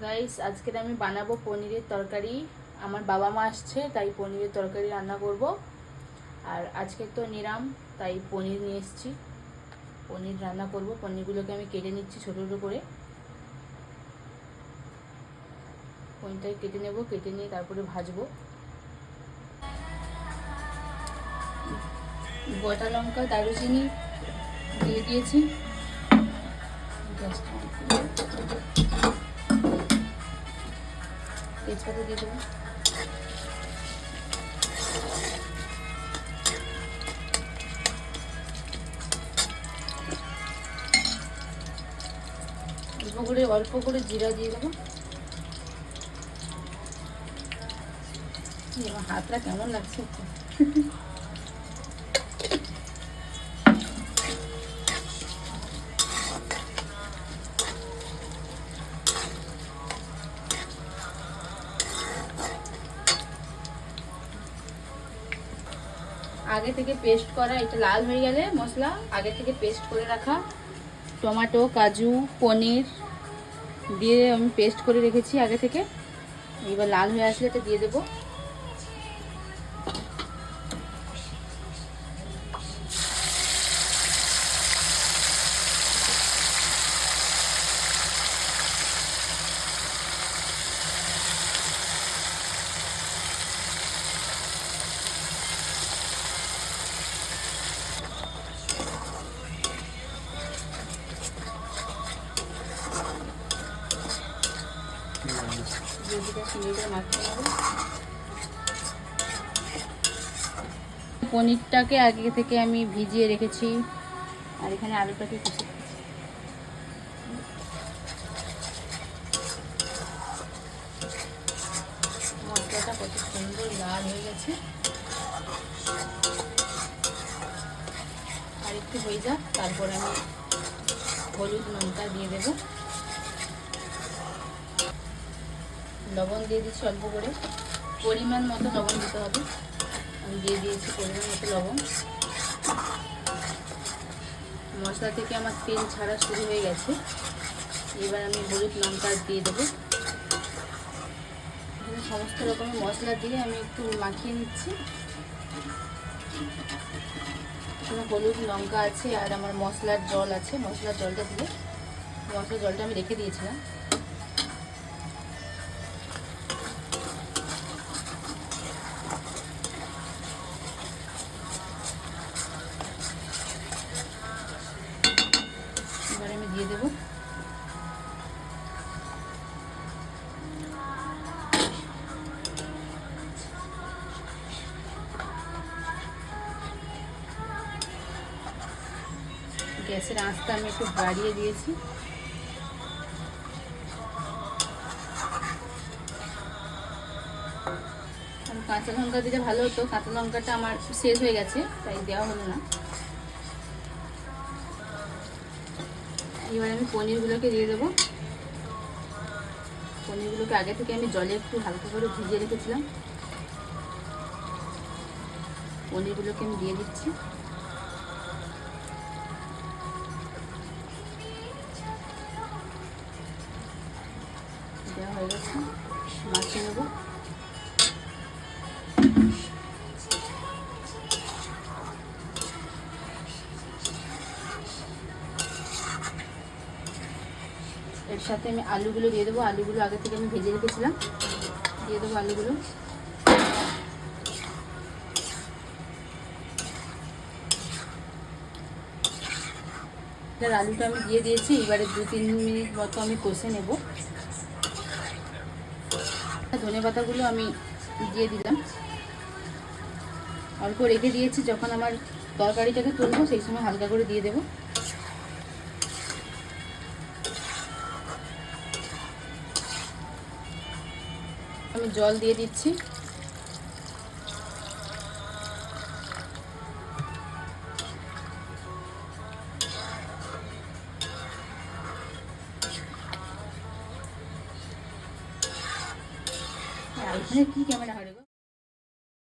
Guys আজকে আমি বানাবো পনিরের তরকারি। আমার বাবা মা আসছে তাই পনিরের তরকারি রান্না করব। আর আজকে তো নিরাম, তাই পনির নিয়ে এসেছি। পনির রান্না করব। পনিরগুলোকে আমি কেটে নিচ্ছি ছোট ছোট করে। পনিরটাকে কেটে নেব, কেটে নিয়ে তারপরে ভাজবো। গোটা লঙ্কা দারুচিনি দিয়ে দিয়েছি। তেজপাতা দিয়ে দেবো। অল্প করে জিরা দিয়ে দেবো। আমার হাতটা কেমন লাগছে আগে থেকে পেস্ট করা, এটা লাল হয়ে গেলে মশলা আগে থেকে পেস্ট করে রাখা টমেটো, কাজু, পনির দিয়ে আমি পেস্ট করে রেখেছি আগে থেকে। এবার লাল হয়ে আসলে এটা দিয়ে দেবো। পনিরটাকে আগে থেকে আমি ভিজিয়ে রেখেছি। আর এখানে আলুটাকে কুচি মশলাটা কত সুন্দর লাল হয়ে গেছে। আর একটু হয়ে যাক, তারপর আমি হলুদ লঙ্কা দিয়ে দেব। লবণ দিয়ে দিচ্ছি অল্প করে, পরিমাণ মতো লবণ দিতে হবে। আমি দিয়ে দিয়েছি পরিমাণ মতো লবণ। মশলা থেকে আমার তেল ছাড়া শুরু হয়ে গেছে। এবার আমি হলুদ লঙ্কা দিয়ে দেবো। এখানে সমস্ত রকমের মশলা দিয়ে আমি একটু মাখিয়ে নিচ্ছি। এখানে হলুদ লঙ্কা আছে আর আমার মশলার জল আছে। মশলার জলটা দিয়ে, মশলার জলটা আমি রেখে দিয়েছিলাম। এবার আমি দিয়ে দেবো। গ্যাসের আঁচটা আমি একটু বাড়িয়ে দিয়েছি। কাঁচা লঙ্কা দিলে ভালো হতো, কাঁচা লঙ্কাটা আমার শেষ হয়ে গেছে তাই দেওয়া হলো না। এবার আমি পনিরগুলোকে দিয়ে দেবো। পনিরগুলোকে আগে থেকে আমি জলে একটু হালকা করে ভিজিয়ে রেখেছিলাম। পনিরগুলোকে আমি দিয়ে দিচ্ছি। দেওয়া হয়ে গেছে, মাখিয়ে নেবো। এর সাথে আমি আলুগুলো দিয়ে দেবো। আলুগুলো আগে থেকে আমি ভেজে রেখেছিলাম, দিয়ে দেবো আলুগুলো। আলুটা আমি দিয়ে দিয়েছি। এবারে 2-3 মিনিট মতো আমি কষে নেব। ধনেপাতাগুলো আমি দিয়ে দিলাম, অল্প রেখে দিয়েছি। যখন আমার তরকারিটাকে তুলবো সেই সময় হালকা করে দিয়ে দেবো। আমি জল দিয়ে দিচ্ছি। এখানে কি ক্যামেরা হারে